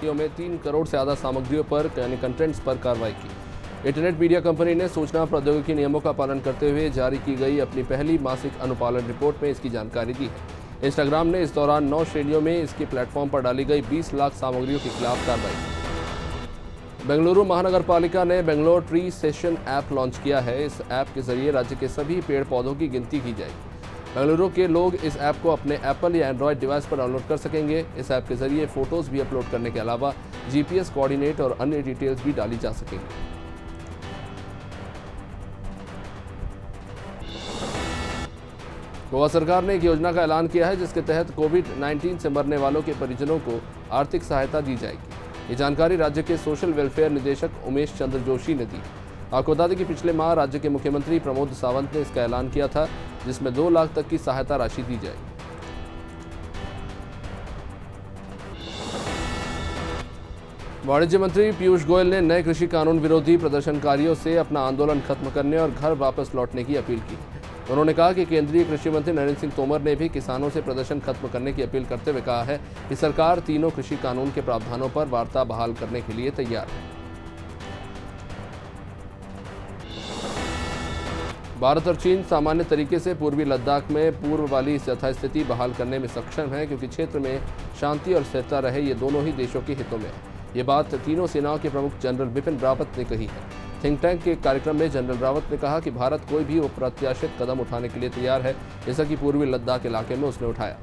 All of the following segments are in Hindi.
तिथियों में 3 करोड़ से ज़्यादा सामग्रियों पर यानी कंटेंट्स पर कार्रवाई की। इंटरनेट मीडिया कंपनी ने सूचना प्रौद्योगिकी नियमों का पालन करते हुए जारी की गई अपनी पहली मासिक अनुपालन रिपोर्ट में इसकी जानकारी दी है। इंस्टाग्राम ने इस दौरान 9 श्रेणियों में इसके प्लेटफॉर्म पर डाली गई 20 लाख सामग्रियों के खिलाफ कार्रवाई की। बेंगलुरु महानगर पालिका ने Bangalore tree session app launch किया है। इस ऐप के जरिए राज्य के सभी पेड़ पौधों की गिनती की जाएगी। बेंगलुरु के लोग इस ऐप को अपने एप्पल या एंड्रॉयड डिवाइस पर डाउनलोड कर सकेंगे। इस ऐप के जरिए फोटोज भी अपलोड करने के अलावा जीपीएस कोऑर्डिनेट और अन्य डिटेल्स भी डाली जा सकेंगी। गोवा सरकार ने एक योजना का ऐलान किया है जिसके तहत कोविड-19 से मरने वालों के परिजनों को आर्थिक सहायता दी जाएगी। ये जानकारी राज्य के सोशल वेलफेयर निदेशक उमेश चंद्र जोशी ने दी। आपको बता दें कि पिछले माह राज्य के मुख्यमंत्री प्रमोद सावंत ने इसका ऐलान किया था, जिसमें 2 लाख तक की सहायता राशि दी जाएगी। वाणिज्य मंत्री पीयूष गोयल ने नए कृषि कानून विरोधी प्रदर्शनकारियों से अपना आंदोलन खत्म करने और घर वापस लौटने की अपील की। उन्होंने कहा कि केंद्रीय कृषि मंत्री नरेंद्र सिंह तोमर ने भी किसानों से प्रदर्शन खत्म करने की अपील करते हुए कहा है कि सरकार तीनों कृषि कानून के प्रावधानों पर वार्ता बहाल करने के लिए तैयार है। भारत और चीन सामान्य तरीके से पूर्वी लद्दाख में पूर्व वाली यथास्थिति बहाल करने में सक्षम है, क्योंकि क्षेत्र में शांति और स्थिरता रहे, ये दोनों ही देशों के हितों में है। ये बात तीनों सेनाओं के प्रमुख जनरल बिपिन रावत ने कही है। थिंक टैंक के कार्यक्रम में जनरल रावत ने कहा कि भारत कोई भी अप्रत्याशित कदम उठाने के लिए तैयार है, जैसा कि पूर्वी लद्दाख इलाके में उसने उठाया।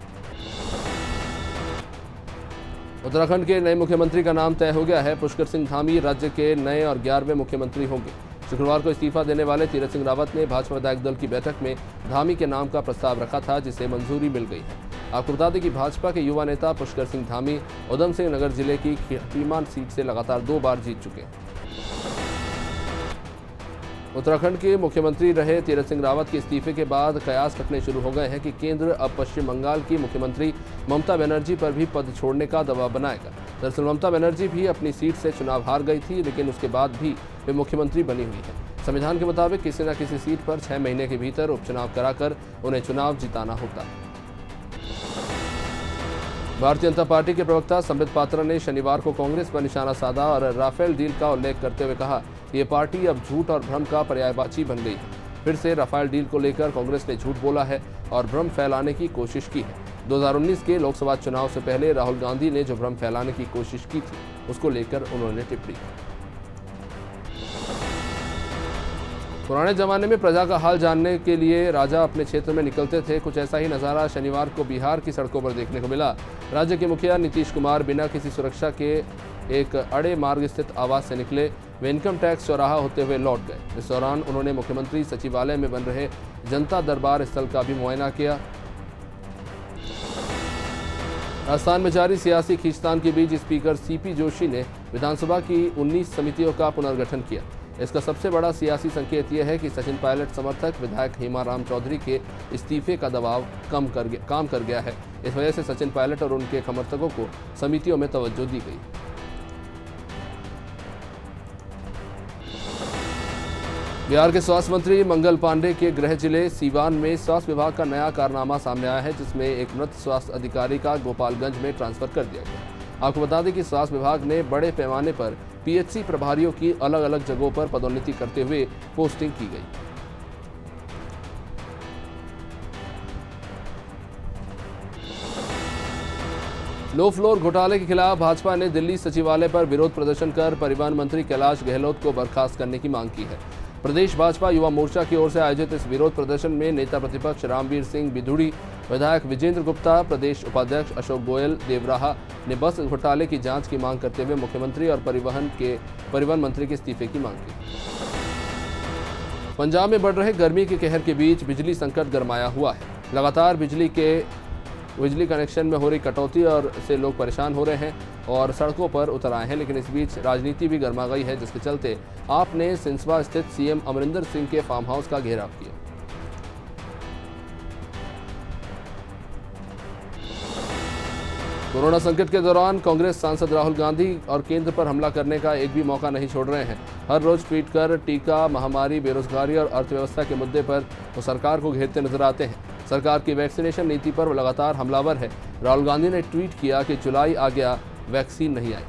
उत्तराखंड के नए मुख्यमंत्री का नाम तय हो गया है। पुष्कर सिंह धामी राज्य के नए और 11वें मुख्यमंत्री होंगे। शुक्रवार को इस्तीफा देने वाले तीरथ सिंह रावत ने भाजपा विधायक दल की बैठक में धामी के नाम का प्रस्ताव रखा था, जिसे मंजूरी मिल गई है। आपको बता दें कि भाजपा के युवा नेता पुष्कर सिंह धामी उधम सिंह नगर जिले की खीमान सीट से लगातार 2 बार जीत चुके हैं। उत्तराखंड के मुख्यमंत्री रहे तीरथ सिंह रावत के इस्तीफे के बाद कयास कटने शुरू हो गए हैं कि केंद्र अब पश्चिम बंगाल की मुख्यमंत्री ममता बनर्जी पर भी पद छोड़ने का दबाव बनाएगा। दरअसल ममता बनर्जी भी अपनी सीट से चुनाव हार गई थी, लेकिन उसके बाद भी वे मुख्यमंत्री बनी हुई है। संविधान के मुताबिक किसी न किसी सीट पर 6 महीने के भीतर उपचुनाव कराकर उन्हें चुनाव जिताना होता है। भारतीय जनता पार्टी के प्रवक्ता संबित पात्रा ने शनिवार को कांग्रेस पर निशाना साधा और राफेल डील का उल्लेख करते हुए कहा कि ये पार्टी अब झूठ और भ्रम का पर्यायवाची बन गई है। फिर से राफेल डील को लेकर कांग्रेस ने झूठ बोला है और भ्रम फैलाने की कोशिश की है। 2019 के लोकसभा चुनाव से पहले राहुल गांधी ने जो भ्रम फैलाने की कोशिश की थी, उसको लेकर उन्होंने टिप्पणी की। पुराने जमाने में प्रजा का हाल जानने के लिए राजा अपने क्षेत्र में निकलते थे। कुछ ऐसा ही नज़ारा शनिवार को बिहार की सड़कों पर देखने को मिला। राज्य के मुखिया नीतीश कुमार बिना किसी सुरक्षा के एक अड़े मार्ग स्थित आवास से निकले। वे इनकम टैक्स चौराहा होते हुए लौट गए। इस दौरान उन्होंने मुख्यमंत्री सचिवालय में बन रहे जनता दरबार स्थल का भी मुआयना किया। राजस्थान में जारी सियासी खींचतान के बीच स्पीकर सीपी जोशी ने विधानसभा की 19 समितियों का पुनर्गठन किया। इसका सबसे बड़ा सियासी संकेत यह है कि सचिन पायलट समर्थक विधायक हेमाराम चौधरी के इस्तीफे का दबाव काम कर गया है। इस वजह से सचिन पायलट और उनके समर्थकों को समितियों में तवज्जो दी गई। बिहार के स्वास्थ्य मंत्री मंगल पांडे के गृह जिले सीवान में स्वास्थ्य विभाग का नया कारनामा सामने आया है, जिसमें एक मृत स्वास्थ्य अधिकारी का गोपालगंज में ट्रांसफर कर दिया गया। आपको बता दें कि स्वास्थ्य विभाग ने बड़े पैमाने पर पीएचसी प्रभारियों की अलग अलग जगहों पर पदोन्नति करते हुए पोस्टिंग की गई। लो फ्लोर घोटाले के खिलाफ भाजपा ने दिल्ली सचिवालय पर विरोध प्रदर्शन कर परिवहन मंत्री कैलाश गहलोत को बर्खास्त करने की मांग की है। प्रदेश भाजपा युवा मोर्चा की ओर से आयोजित इस विरोध प्रदर्शन में नेता प्रतिपक्ष रामवीर सिंह बिधुड़ी, विधायक विजेंद्र गुप्ता, प्रदेश उपाध्यक्ष अशोक गोयल देवराहा ने बस घोटाले की जांच की मांग करते हुए मुख्यमंत्री और परिवहन मंत्री के इस्तीफे की मांग की। पंजाब में बढ़ रहे गर्मी के कहर के बीच बिजली संकट गरमाया हुआ है। लगातार बिजली कनेक्शन में हो रही कटौती और से लोग परेशान हो रहे हैं और सड़कों पर उतर आए हैं। लेकिन इस बीच राजनीति भी गर्मा गई है, जिसके चलते आप ने सिंसवा स्थित सीएम अमरिंदर सिंह के फार्म हाउस का घेराव किया। कोरोना संकट के दौरान कांग्रेस सांसद राहुल गांधी और केंद्र पर हमला करने का एक भी मौका नहीं छोड़ रहे हैं। हर रोज ट्वीट कर टीका, महामारी, बेरोजगारी और अर्थव्यवस्था के मुद्दे पर वो सरकार को घेरते नजर आते हैं। सरकार की वैक्सीनेशन नीति पर लगातार हमलावर है। राहुल गांधी ने ट्वीट किया कि जुलाई आ गया, वैक्सीन नहीं आई।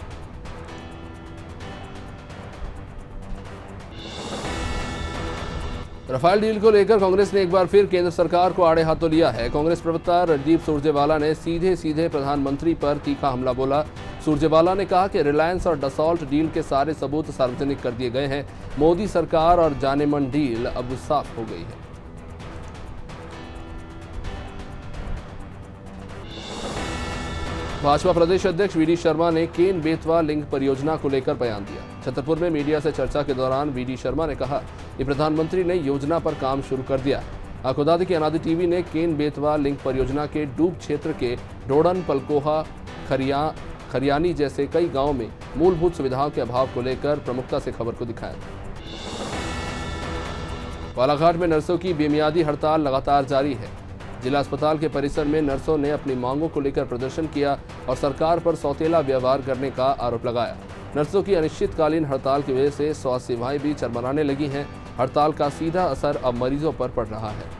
राफेल डील को लेकर कांग्रेस ने एक बार फिर केंद्र सरकार को आड़े हाथों लिया है। कांग्रेस प्रवक्ता रणदीप सुरजेवाला ने सीधे प्रधानमंत्री पर तीखा हमला बोला। सुरजेवाला ने कहा कि रिलायंस और डसॉल्ट डील के सारे सबूत सार्वजनिक कर दिए गए हैं। मोदी सरकार और जानेमन डील अब साफ हो गई है। भाजपा प्रदेश अध्यक्ष वीडी शर्मा ने केन बेतवा लिंक परियोजना को लेकर बयान दिया। छतरपुर में मीडिया से चर्चा के दौरान वीडी शर्मा ने कहा कि प्रधानमंत्री ने योजना पर काम शुरू कर दिया। आपको बता दें कि अनादि टीवी ने केन बेतवा लिंक परियोजना के डूब क्षेत्र के डोडन, पलकोहा, खरियानी जैसे कई गांवों में मूलभूत सुविधाओं के अभाव को लेकर प्रमुखता से खबर को दिखाया। बालाघाट में नर्सों की बेमियादी हड़ताल लगातार जारी है। जिला अस्पताल के परिसर में नर्सों ने अपनी मांगों को लेकर प्रदर्शन किया और सरकार पर सौतेला व्यवहार करने का आरोप लगाया। नर्सों की अनिश्चितकालीन हड़ताल की वजह से स्वास्थ्य सेवाएं भी चरमराने लगी हैं। हड़ताल का सीधा असर अब मरीजों पर पड़ रहा है।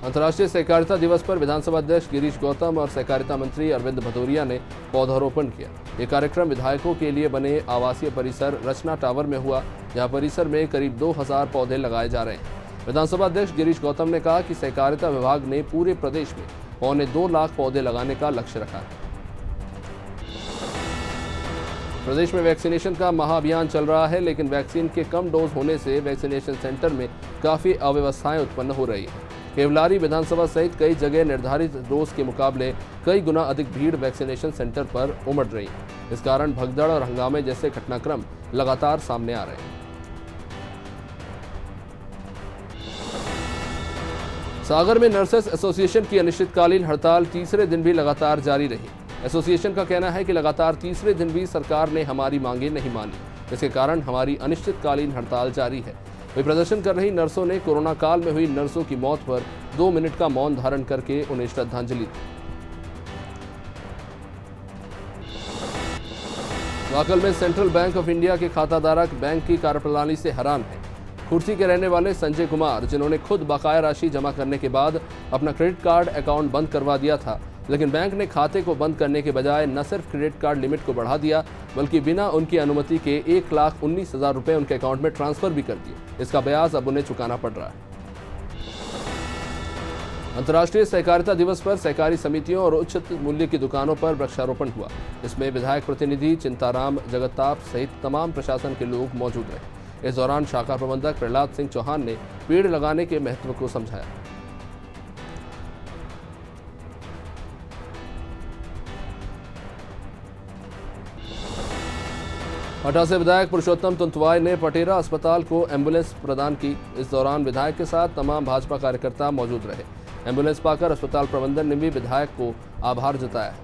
अंतर्राष्ट्रीय सहकारिता दिवस पर विधानसभा अध्यक्ष गिरीश गौतम और सहकारिता मंत्री अरविंद भदौरिया ने पौधारोपण किया। ये कार्यक्रम विधायकों के लिए बने आवासीय परिसर रचना टावर में हुआ, जहां परिसर में करीब 2000 पौधे लगाए जा रहे हैं। विधानसभा अध्यक्ष गिरीश गौतम ने कहा कि सहकारिता विभाग ने पूरे प्रदेश में 2.25 लाख पौधे लगाने का लक्ष्य रखा है। प्रदेश में वैक्सीनेशन का महाअभियान चल रहा है, लेकिन वैक्सीन के कम डोज होने से वैक्सीनेशन सेंटर में काफी अव्यवस्थाएं उत्पन्न हो रही है। केवलारी विधानसभा सहित कई जगह निर्धारित डोज के मुकाबले कई गुना अधिक भीड़ वैक्सीनेशन सेंटर पर उमड़ रही है। इस कारण भगदड़ और हंगामे जैसे घटनाक्रम लगातार सामने आ रहे हैं। सागर में नर्सेस एसोसिएशन की अनिश्चितकालीन हड़ताल तीसरे दिन भी लगातार जारी रही। एसोसिएशन का कहना है कि लगातार तीसरे दिन भी सरकार ने हमारी मांगें नहीं मानी, जिसके कारण हमारी अनिश्चितकालीन हड़ताल जारी है। वही प्रदर्शन कर रही नर्सों ने कोरोना काल में हुई नर्सों की मौत पर 2 मिनट का मौन धारण करके उन्हें श्रद्धांजलि दी। वाकल में सेंट्रल बैंक ऑफ इंडिया के खाताधारक बैंक की कार्यप्रणाली से हैरान हैं। कुर्सी के रहने वाले संजय कुमार, जिन्होंने खुद बकाया राशि जमा करने के बाद अपना क्रेडिट कार्ड अकाउंट बंद करवा दिया था, लेकिन बैंक ने खाते को बंद करने के बजाय न सिर्फ क्रेडिट कार्ड लिमिट को बढ़ा दिया, बल्कि बिना उनकी अनुमति के 1,19,000 रुपए उनके अकाउंट में ट्रांसफर भी कर दिए। इसका ब्याज अब उन्हें चुकाना पड़ रहा है। अंतर्राष्ट्रीय सहकारिता दिवस पर सहकारी समितियों और उचित मूल्य की दुकानों पर वृक्षारोपण हुआ। इसमें विधायक प्रतिनिधि चिंताराम जगताप सहित तमाम प्रशासन के लोग मौजूद रहे। इस दौरान शाखा प्रबंधक प्रहलाद सिंह चौहान ने पेड़ लगाने के महत्व को समझाया। हटा से विधायक पुरुषोत्तम तुंतवाय ने पटेरा अस्पताल को एम्बुलेंस प्रदान की। इस दौरान विधायक के साथ तमाम भाजपा कार्यकर्ता मौजूद रहे। एम्बुलेंस पाकर अस्पताल प्रबंधन ने भी विधायक को आभार जताया।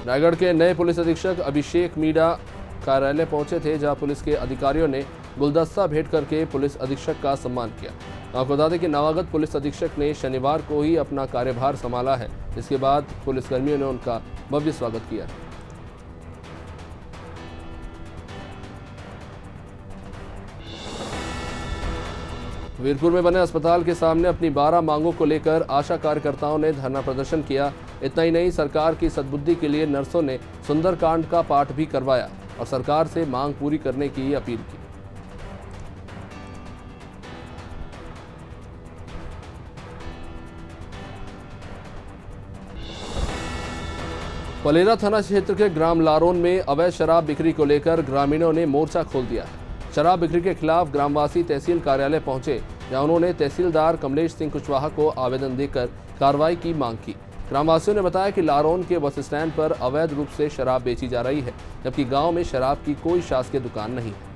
रायगढ़ के नए पुलिस अधीक्षक अभिषेक मीणा कार्यालय पहुंचे थे, जहां पुलिस के अधिकारियों ने गुलदस्ता भेंट करके पुलिस अधीक्षक का सम्मान किया। आपको बता दें कि नवागत पुलिस अधीक्षक ने शनिवार को ही अपना कार्यभार संभाला है। इसके बाद पुलिसकर्मियों ने उनका भव्य स्वागत किया। वीरपुर में बने अस्पताल के सामने अपनी 12 मांगों को लेकर आशा कार्यकर्ताओं ने धरना प्रदर्शन किया। इतना ही नहीं, सरकार की सद्बुद्धि के लिए नर्सों ने सुंदरकांड का पाठ भी करवाया और सरकार से मांग पूरी करने की अपील की। पलेरा थाना क्षेत्र के ग्राम लारोन में अवैध शराब बिक्री को लेकर ग्रामीणों ने मोर्चा खोल दिया है। शराब बिक्री के खिलाफ ग्रामवासी तहसील कार्यालय पहुंचे, जहां उन्होंने तहसीलदार कमलेश सिंह कुशवाहा को आवेदन देकर कार्रवाई की मांग की। ग्रामवासियों ने बताया कि लारोन के बस स्टैंड पर अवैध रूप से शराब बेची जा रही है, जबकि गांव में शराब की कोई शासकीय दुकान नहीं है।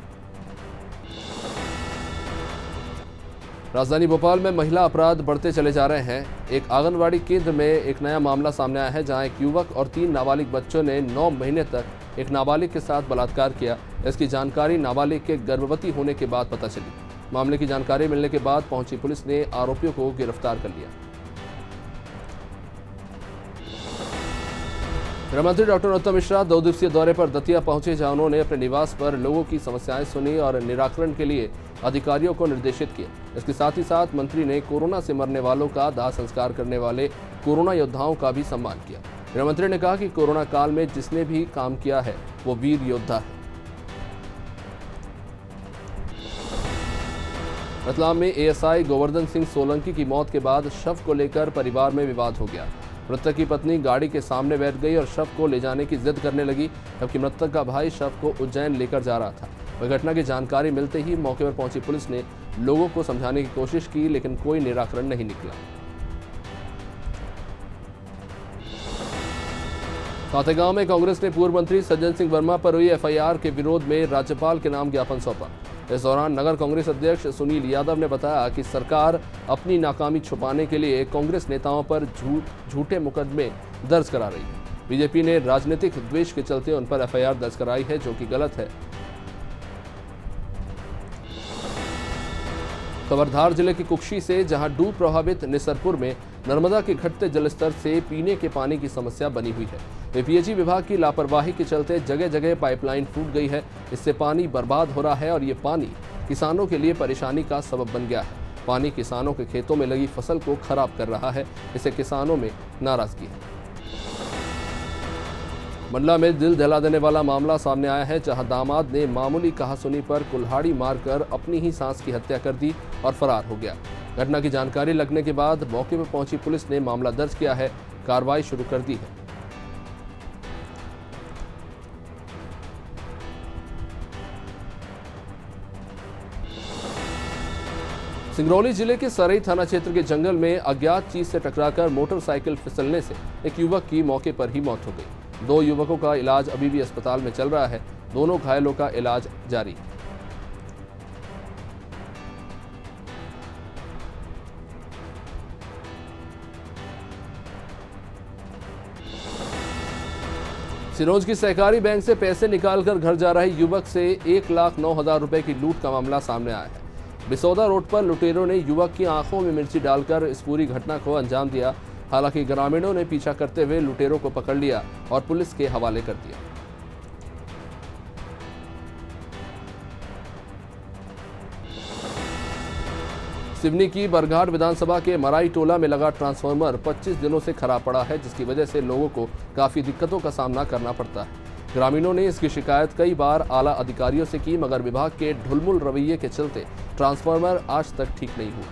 राजधानी भोपाल में महिला अपराध बढ़ते चले जा रहे हैं। एक आंगनवाड़ी केंद्र में एक नया मामला सामने आया है, जहां एक युवक और 3 नाबालिग बच्चों ने 9 महीने तक एक नाबालिग के साथ बलात्कार किया। इसकी जानकारी नाबालिग के गर्भवती होने के बाद पता चली। मामले की जानकारी मिलने के बाद पहुंची पुलिस ने आरोपियों को गिरफ्तार कर लिया। गृह मंत्री डॉक्टर नरोत्तम मिश्रा 2 दिवसीय दौरे पर दतिया पहुंचे, जहां उन्होंने अपने निवास पर लोगों की समस्याएं सुनी और निराकरण के लिए अधिकारियों को निर्देशित किए। इसके साथ ही साथ मंत्री ने कोरोना से मरने वालों का दाह संस्कार करने वाले कोरोना योद्धाओं का भी सम्मान किया। गृह मंत्री ने कहा कि कोरोना काल में जिसने भी काम किया है वो वीर योद्धा है। रतलाम में एएसआई गोवर्धन सिंह सोलंकी की मौत के बाद शव को लेकर परिवार में विवाद हो गया। मृतक की पत्नी गाड़ी के सामने बैठ गई और शव को ले जाने की जिद करने लगी, जबकि मृतक का भाई शव को उज्जैन लेकर जा रहा था। वह घटना की जानकारी मिलते ही मौके पर पहुंची पुलिस ने लोगों को समझाने की कोशिश की, लेकिन कोई निराकरण नहीं निकला। खातेगांव में कांग्रेस ने पूर्व मंत्री सज्जन सिंह वर्मा पर हुई एफआईआर के विरोध में राज्यपाल के नाम ज्ञापन सौंपा। इस दौरान नगर कांग्रेस अध्यक्ष सुनील यादव ने बताया कि सरकार अपनी नाकामी छुपाने के लिए कांग्रेस नेताओं पर झूठे मुकदमे दर्ज करा रही है। बीजेपी ने राजनीतिक द्वेष के चलते उन पर एफआईआर दर्ज कराई है, जो कि गलत है। खबरधार जिले की कुक्षी से, जहां डूब प्रभावित निसरपुर में नर्मदा के घटते जलस्तर से पीने के पानी की समस्या बनी हुई है। पीएचई विभाग की लापरवाही के चलते जगह जगह पाइपलाइन फूट गई है। इससे पानी बर्बाद हो रहा है और ये पानी किसानों के लिए परेशानी का सबब बन गया है। पानी किसानों के खेतों में लगी फसल को खराब कर रहा है। इससे किसानों में नाराजगी है। मंडला में दिल दहला देने वाला मामला सामने आया है, जहां दामाद ने मामूली कहासुनी पर कुल्हाड़ी मारकर अपनी ही सास की हत्या कर दी और फरार हो गया। घटना की जानकारी लगने के बाद मौके पर पहुंची पुलिस ने मामला दर्ज किया है, कार्रवाई शुरू कर दी है। सिंगरौली जिले के सरई थाना क्षेत्र के जंगल में अज्ञात चीज से टकराकर मोटरसाइकिल फिसलने से एक युवक की मौके पर ही मौत हो गई। 2 युवकों का इलाज अभी भी अस्पताल में चल रहा है। दोनों घायलों का इलाज जारी है। सिरोंज की सहकारी बैंक से पैसे निकालकर घर जा रहे युवक से 1,09,000 रुपए की लूट का मामला सामने आया है। बिसौदा रोड पर लुटेरों ने युवक की आंखों में मिर्ची डालकर इस पूरी घटना को अंजाम दिया। हालांकि ग्रामीणों ने पीछा करते हुए लुटेरों को पकड़ लिया और पुलिस के हवाले कर दिया। सिवनी की बरघाट विधानसभा के मराई टोला में लगा ट्रांसफार्मर 25 दिनों से खराब पड़ा है, जिसकी वजह से लोगों को काफी दिक्कतों का सामना करना पड़ता है। ग्रामीणों ने इसकी शिकायत कई बार आला अधिकारियों से की, मगर विभाग के ढुलमुल रवैये के चलते ट्रांसफार्मर आज तक ठीक नहीं हुआ।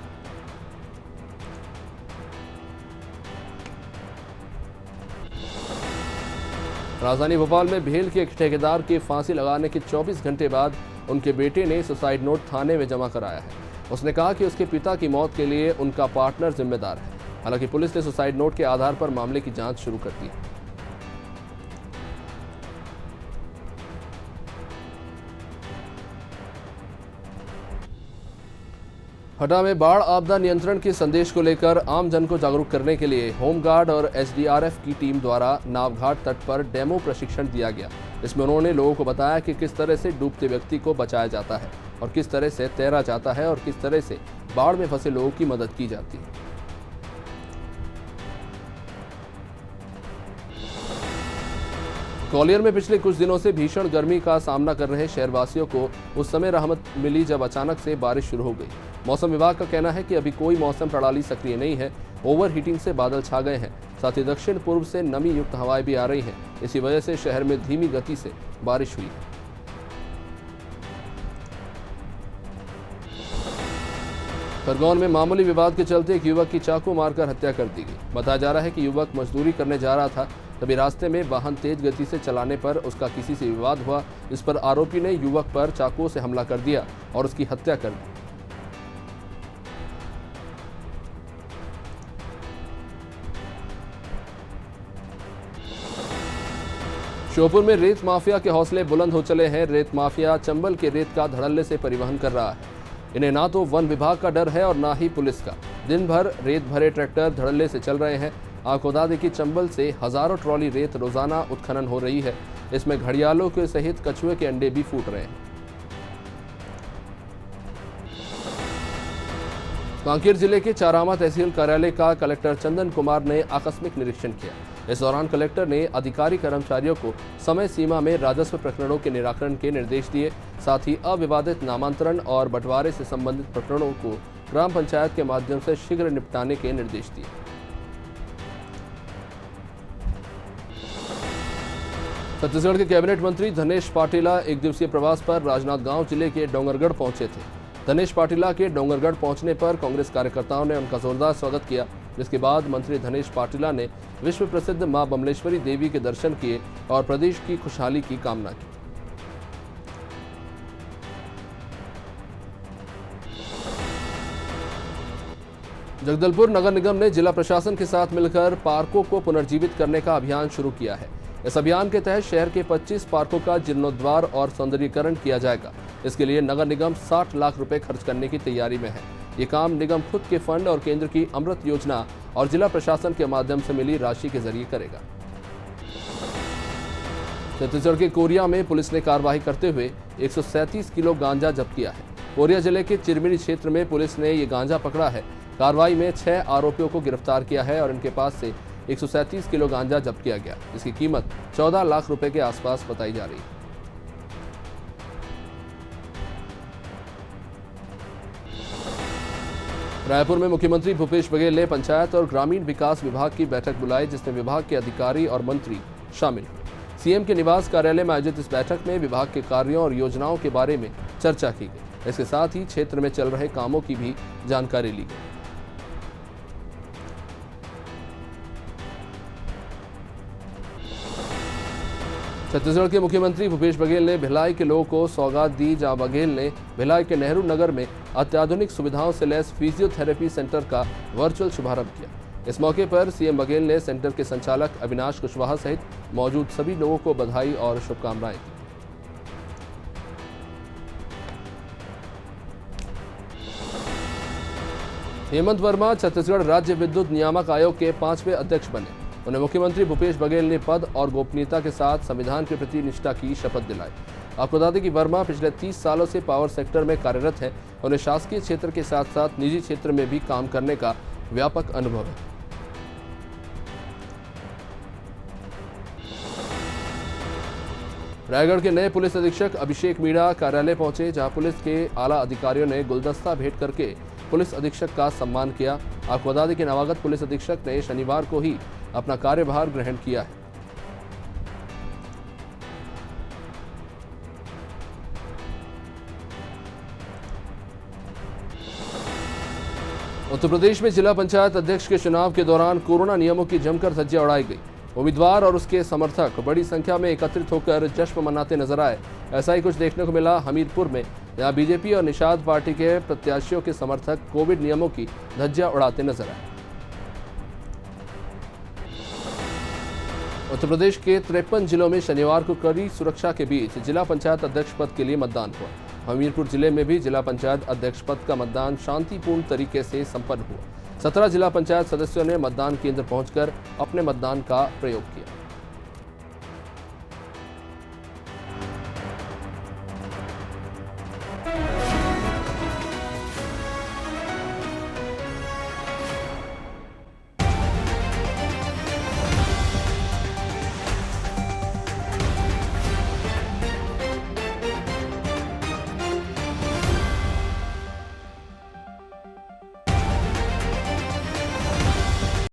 राजधानी भोपाल में भेल के एक ठेकेदार के फांसी लगाने के 24 घंटे बाद उनके बेटे ने सुसाइड नोट थाने में जमा कराया है। उसने कहा कि उसके पिता की मौत के लिए उनका पार्टनर जिम्मेदार है। हालांकि पुलिस ने सुसाइड नोट के आधार पर मामले की जांच शुरू कर दी है। हटा में बाढ़ आपदा नियंत्रण के संदेश को लेकर आम जन को जागरूक करने के लिए होमगार्ड और एसडीआरएफ की टीम द्वारा नावघाट तट पर डेमो प्रशिक्षण दिया गया। इसमें उन्होंने लोगों को बताया कि किस तरह से डूबते व्यक्ति को बचाया जाता है और किस तरह से तैरा जाता है और किस तरह से बाढ़ में फंसे लोगों की मदद की जाती है। ग्वालियर में पिछले कुछ दिनों से भीषण गर्मी का सामना कर रहे शहरवासियों को उस समय राहत मिली जब अचानक से बारिश शुरू हो गई। मौसम विभाग का कहना है कि अभी कोई मौसम प्रणाली सक्रिय नहीं है। ओवर हीटिंग से बादल छा गए हैं, साथ ही दक्षिण पूर्व से नमी युक्त हवाएं भी आ रही हैं। इसी वजह से शहर में धीमी गति से बारिश हुई है। खरगोन में मामूली विवाद के चलते एक युवक की चाकू मारकर हत्या कर दी गई। बताया जा रहा है कि युवक मजदूरी करने जा रहा था, तभी रास्ते में वाहन तेज गति से चलाने पर उसका किसी से विवाद हुआ। इस पर आरोपी ने युवक पर चाकुओं से हमला कर दिया और उसकी हत्या कर दी। श्योपुर में रेत माफिया के हौसले बुलंद हो चले हैं। रेत माफिया चंबल के रेत का धड़ल्ले से परिवहन कर रहा है। इन्हें ना तो वन विभाग का डर है और ना ही पुलिस का। दिन भर रेत भरे ट्रैक्टर धड़ल्ले से चल रहे हैं। आपको बता दें कि चंबल से हजारों ट्रॉली रेत रोजाना उत्खनन हो रही है। इसमें घड़ियालों के सहित कछुए के अंडे भी फूट रहे हैं। कांकेर जिले के चारामा तहसील कार्यालय का कलेक्टर चंदन कुमार ने आकस्मिक निरीक्षण किया। इस दौरान कलेक्टर ने अधिकारी कर्मचारियों को समय सीमा में राजस्व प्रकरणों के निराकरण के निर्देश दिए। साथ ही अविवादित नामांतरण और बंटवारे से संबंधित प्रकरणों को ग्राम पंचायत के माध्यम से शीघ्र निपटाने के निर्देश दिए। छत्तीसगढ़ के कैबिनेट मंत्री धनेश पाटिला एक दिवसीय प्रवास पर राजनांदगांव जिले के डोंगरगढ़ पहुंचे थे। धनेश पाटिला के डोंगरगढ़ पहुंचने पर कांग्रेस कार्यकर्ताओं ने उनका जोरदार स्वागत किया, जिसके बाद मंत्री धनेश पाटिला ने विश्व प्रसिद्ध मां बमलेश्वरी देवी के दर्शन किए और प्रदेश की खुशहाली की कामना की। जगदलपुर नगर निगम ने जिला प्रशासन के साथ मिलकर पार्कों को पुनर्जीवित करने का अभियान शुरू किया है। इस अभियान के तहत शहर के 25 पार्कों का जीर्णोद्धार और सौंदर्यीकरण किया जाएगा। इसके लिए नगर निगम 60 लाख रुपए खर्च करने की तैयारी में है। ये काम निगम खुद के फंड और केंद्र की अमृत योजना और जिला प्रशासन के माध्यम से मिली राशि के जरिए करेगा। छत्तीसगढ़ के कोरिया में पुलिस ने कार्रवाई करते हुए 137 किलो गांजा जब्त किया है। कोरिया जिले के चिरमिरी क्षेत्र में पुलिस ने ये गांजा पकड़ा है। कार्रवाई में 6 आरोपियों को गिरफ्तार किया है और इनके पास से 137 किलो गांजा जब्त किया गया। इसकी कीमत 14 लाख रुपए के आसपास बताई जा रही है। रायपुर में मुख्यमंत्री भूपेश बघेल ने पंचायत और ग्रामीण विकास विभाग की बैठक बुलाई, जिसमें विभाग के अधिकारी और मंत्री शामिल हुए। सीएम के निवास कार्यालय में आयोजित इस बैठक में विभाग के कार्यों और योजनाओं के बारे में चर्चा की गई। इसके साथ ही क्षेत्र में चल रहे कामों की भी जानकारी ली गई। छत्तीसगढ़ के मुख्यमंत्री भूपेश बघेल ने भिलाई के लोगों को सौगात दी, जहां बघेल ने भिलाई के नेहरू नगर में अत्याधुनिक सुविधाओं से लैस फिजियोथेरेपी सेंटर का वर्चुअल शुभारंभ किया। इस मौके पर सीएम बघेल ने सेंटर के संचालक अविनाश कुशवाहा सहित मौजूद सभी लोगों को बधाई और शुभकामनाएं दी। हेमंत वर्मा छत्तीसगढ़ राज्य विद्युत नियामक आयोग के 5वें अध्यक्ष बने। उन्हें मुख्यमंत्री भूपेश बघेल ने पद और गोपनीयता के साथ संविधान के प्रति निष्ठा की शपथ दिलाई। आपको बता दें कि वर्मा पिछले 30 सालों से पावर सेक्टर में कार्यरत हैं। उन्हें शासकीय क्षेत्र के साथ साथ निजी क्षेत्र में भी काम करने का व्यापक अनुभव है। रायगढ़ के नए पुलिस अधीक्षक अभिषेक मीणा कार्यालय पहुंचे, जहां पुलिस के आला अधिकारियों ने गुलदस्ता भेंट करके पुलिस अधीक्षक का सम्मान किया। आपको बता दें कि नवागत पुलिस अधीक्षक ने शनिवार को ही अपना कार्यभार ग्रहण किया है। उत्तर प्रदेश में जिला पंचायत अध्यक्ष के चुनाव के दौरान कोरोना नियमों की जमकर धज्जियां उड़ाई गई। उम्मीदवार और उसके समर्थक बड़ी संख्या में एकत्रित होकर जश्न मनाते नजर आए। ऐसा ही कुछ देखने को मिला हमीरपुर में, जहां बीजेपी और निषाद पार्टी के प्रत्याशियों के समर्थक कोविड नियमों की धज्जियां उड़ाते नजर आए। उत्तर प्रदेश के 53 जिलों में शनिवार को कड़ी सुरक्षा के बीच जिला पंचायत अध्यक्ष पद के लिए मतदान हुआ। हमीरपुर जिले में भी जिला पंचायत अध्यक्ष पद का मतदान शांतिपूर्ण तरीके से संपन्न हुआ। 17 जिला पंचायत सदस्यों ने मतदान केंद्र पहुंचकर अपने मतदान का प्रयोग किया।